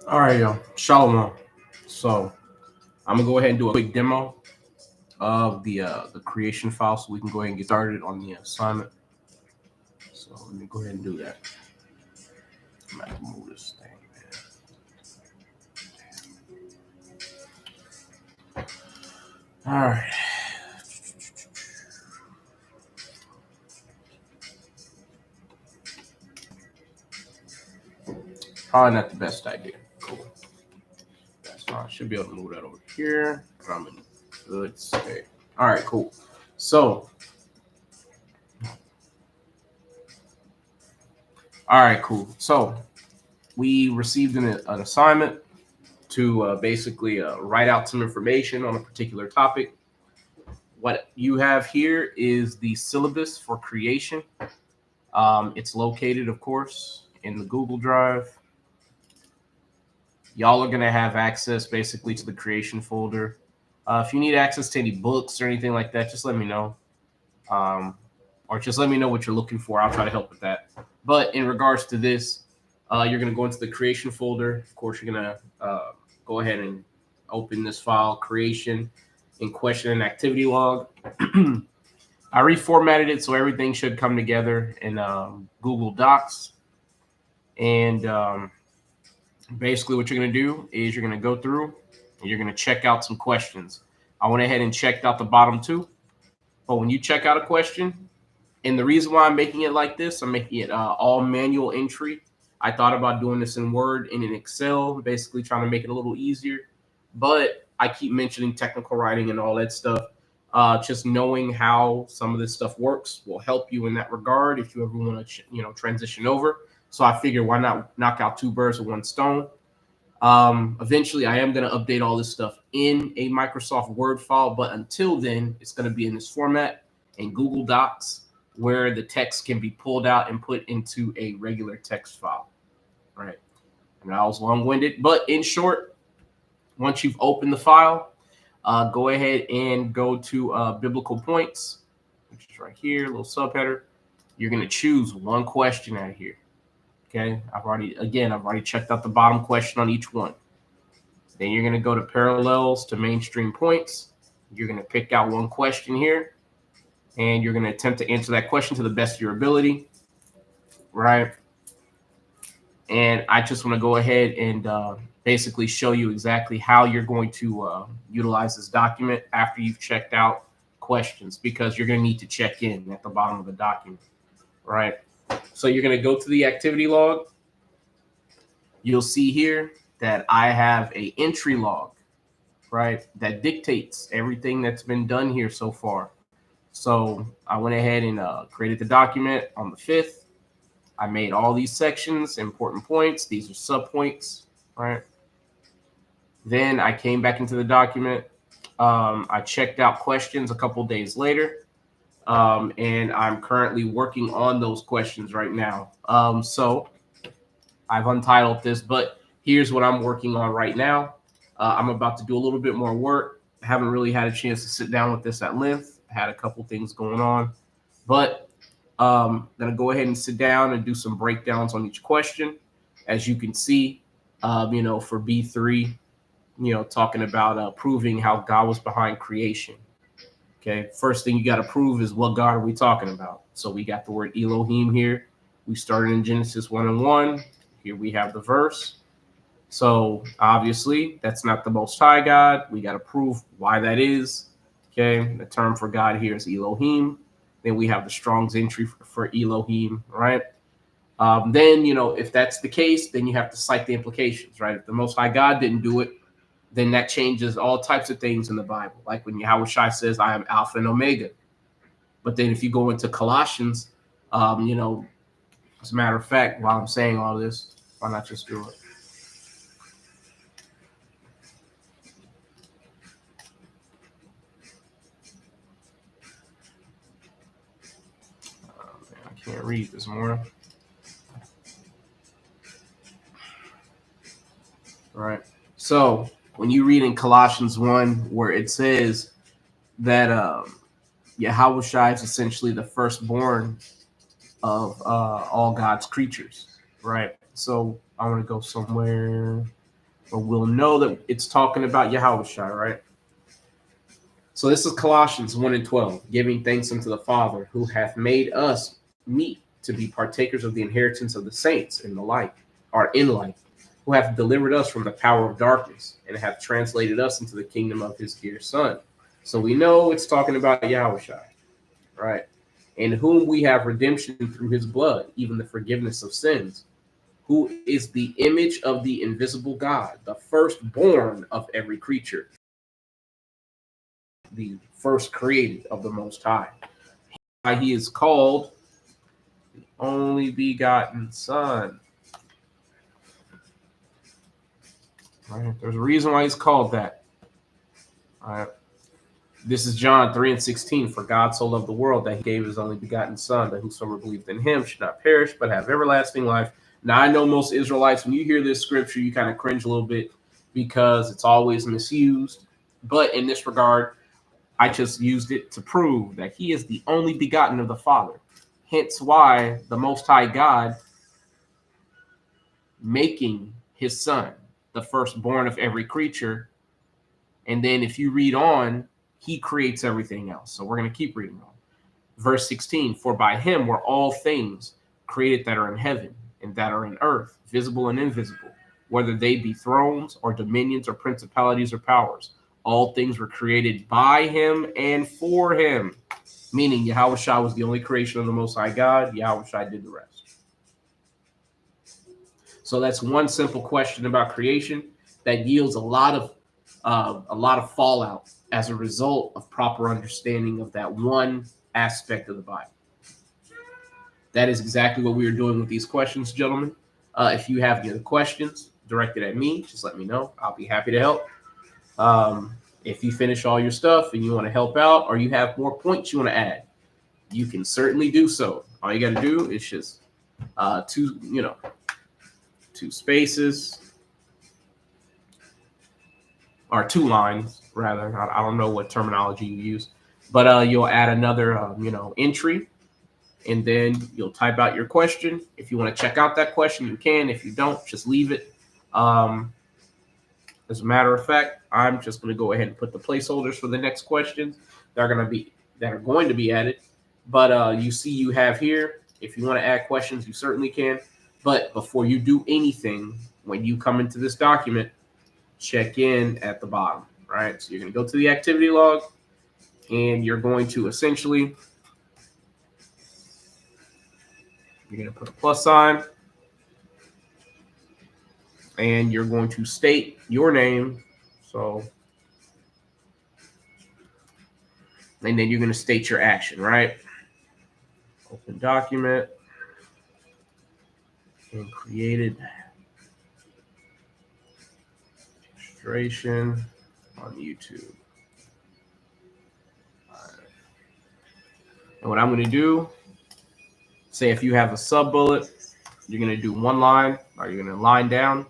All right, yo, Shalom. So I'm gonna go ahead and do a quick demo of the creation file, so we can go ahead and get started on the assignment. So let me go ahead and do that. I'm gonna have to move this thing, man. All right. Probably not the best idea. Cool. That's fine. I should be able to move that over here. And I'm in good state. All right, cool. So, all right, cool. So we received an assignment to basically write out some information on a particular topic. What you have here is the syllabus for creation. It's located, of course, in the Google Drive. Y'all are going to have access basically to the creation folder. If you need access to any books or anything like that, just let me know. Um, or just let me know what you're looking for. I'll try to help with that. But in regards to this, you're going to go into the creation folder. Of course, you're going to go ahead and open this file, creation in question and activity log. I reformatted it so everything should come together in Google Docs. And basically, what you're going to do is you're going to go through and you're going to check out some questions. I went ahead and checked out the bottom two. But when you check out a question, and the reason why I'm making it like this, I'm making it all manual entry. I thought about doing this in Word and in Excel, basically trying to make it a little easier. But I keep mentioning technical writing and all that stuff. Just knowing how some of this stuff works will help you in that regard if you ever want to, transition over. So I figured, why not knock out two birds with one stone? Eventually, I am going to update all this stuff in a Microsoft Word file, but until then, it's going to be in this format in Google Docs, where the text can be pulled out and put into a regular text file. Right. And I was long-winded, but in short, once you've opened the file, go ahead and go to biblical points, which is right here, little subheader. You're going to choose one question out of here. Okay. I've already checked out the bottom question on each one. Then you're going to go to parallels to mainstream points. You're going to pick out one question here, and you're going to attempt to answer that question to the best of your ability. Right. And I just want to go ahead and basically show you exactly how you're going to utilize this document after you've checked out questions, because you're going to need to check in at the bottom of the document. Right. So you're going to go to the activity log. You'll see here that I have a entry log, right, that dictates everything that's been done here so far. So I went ahead and created the document on the 5th. I made all these sections, important points. These are subpoints, right? Then I came back into the document. I checked out questions a couple days later. And I'm currently working on those questions right now. So I've untitled this, but here's what I'm working on right now. I'm about to do a little bit more work. I haven't really had a chance to sit down with this at length. I had a couple things going on, but I'm going to go ahead and sit down and do some breakdowns on each question. As you can see, for B3, talking about proving how God was behind creation. Okay, first thing you got to prove is, what God are we talking about? So we got the word Elohim here. We started in Genesis 1:1. Here we have the verse. So obviously, that's not the Most High God. We got to prove why that is. Okay, the term for God here is Elohim. Then we have the Strong's entry for Elohim, right? Then, if that's the case, then you have to cite the implications, right? If the Most High God didn't do it, then that changes all types of things in the Bible. Like when Yahweh Shai says, I am Alpha and Omega. But then if you go into Colossians, as a matter of fact, while I'm saying all this, why not just do it? Man, I can't read this morning. All right. So when you read in Colossians 1, where it says that Yahweh Shai is essentially the firstborn of all God's creatures, right? So I want to go somewhere. or we'll know that it's talking about Yahushua, right? So this is Colossians 1 and 12, giving thanks unto the Father who hath made us meet to be partakers of the inheritance of the saints in the light, or in light, who hath delivered us from the power of darkness and hath translated us into the kingdom of his dear Son. So we know it's talking about Yahushua, right? In whom we have redemption through his blood, even the forgiveness of sins, who is the image of the invisible God, the firstborn of every creature, the first created of the Most High. He is called the only begotten Son. Right? There's a reason why he's called that. All right. This is John 3 and 16. For God so loved the world that he gave his only begotten Son, that whosoever believed in him should not perish, but have everlasting life. Now, I know most Israelites, when you hear this scripture, you kind of cringe a little bit because it's always misused. But in this regard, I just used it to prove that he is the only begotten of the Father. Hence why the Most High God making his Son, the firstborn of every creature. And then if you read on, he creates everything else. So we're going to keep reading on. Verse 16, for by him were all things created that are in heaven and that are in earth, visible and invisible, whether they be thrones or dominions or principalities or powers. All things were created by him and for him, meaning Yahushua was the only creation of the Most High God. Yahushua did the rest. So that's one simple question about creation that yields a lot of fallout as a result of proper understanding of that one aspect of the Bible. That is exactly what we are doing with these questions, gentlemen. If you have any other questions directed at me, just let me know. I'll be happy to help. If you finish all your stuff and you want to help out, or you have more points you want to add, you can certainly do so. All you got to do is just two spaces, or two lines rather. I don't know what terminology you use, but you'll add another entry, and then you'll type out your question. If you want to check out that question, you can. If you don't, just leave it. As a matter of fact, I'm just going to go ahead and put the placeholders for the next questions that are going to be added. But you see, you have here. If you want to add questions, you certainly can. But before you do anything, when you come into this document, check in at the bottom, right? So you're going to go to the activity log, and you're going to essentially, you're going to put a plus sign, and you're going to state your name. So, and then you're going to state your action, right? Open document and created illustration on YouTube. And what I'm going to do, say if you have a sub bullet, you're going to do one line, or you're going to line down,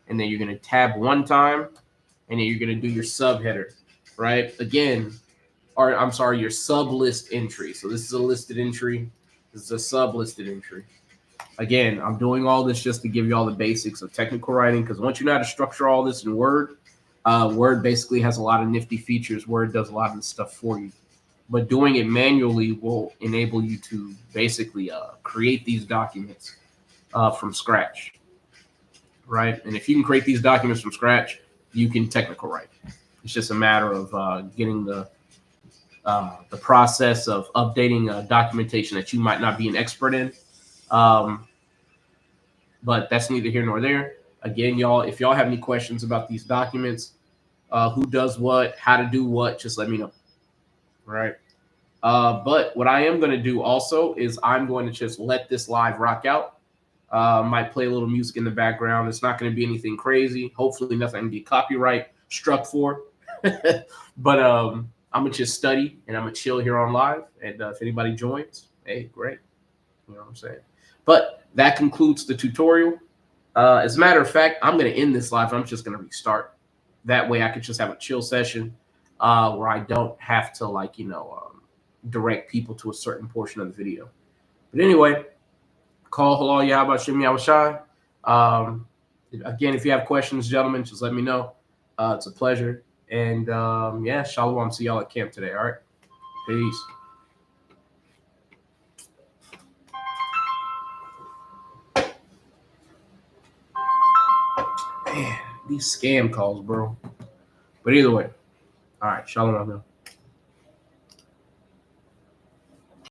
and then you're going to tab one time, and then you're going to do your subheader, right? Again, or I'm sorry, your sub list entry. So this is a listed entry. This is a sub listed entry. Again, I'm doing all this just to give you all the basics of technical writing, because once you know how to structure all this in Word, Word basically has a lot of nifty features. Word does a lot of this stuff for you. But doing it manually will enable you to basically create these documents from scratch, right? And if you can create these documents from scratch, you can technical write. It's just a matter of getting the process of updating documentation that you might not be an expert in. But that's neither here nor there. Again, y'all, if y'all have any questions about these documents, who does what, how to do what, just let me know. Right. But what I am going to do also is I'm going to just let this live rock out. Might play a little music in the background. It's not going to be anything crazy. Hopefully nothing can be copyright struck for. But I'm going to just study, and I'm going to chill here on live. And if anybody joins, hey, great. You know what I'm saying? But that concludes the tutorial. As a matter of fact, I'm going to end this live. I'm just going to restart. That way I could just have a chill session where I don't have to, direct people to a certain portion of the video. But anyway, call halal Yahweh Shem Yahweh Shai. Again, if you have questions, gentlemen, just let me know. It's a pleasure. And yeah, shalom. See y'all at camp today. All right. Peace. Man, these scam calls, bro. But either way, all right. Shalom.